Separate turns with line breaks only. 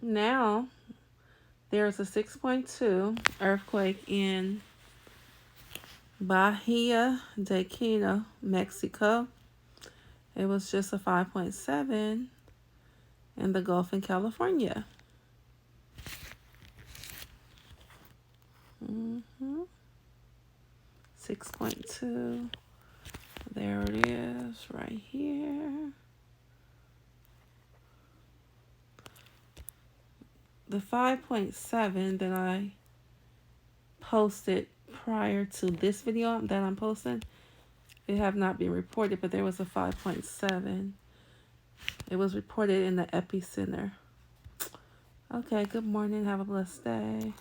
Now, there's a 6.2 earthquake in Bahía de Kino, Mexico. It was just a 5.7 in the Gulf in California. 6.2. There it is right here. The 5.7 that I posted prior to this video that I'm posting, it have not been reported, but there was a 5.7. It was reported in the epicenter. Okay, good morning. Have a blessed day.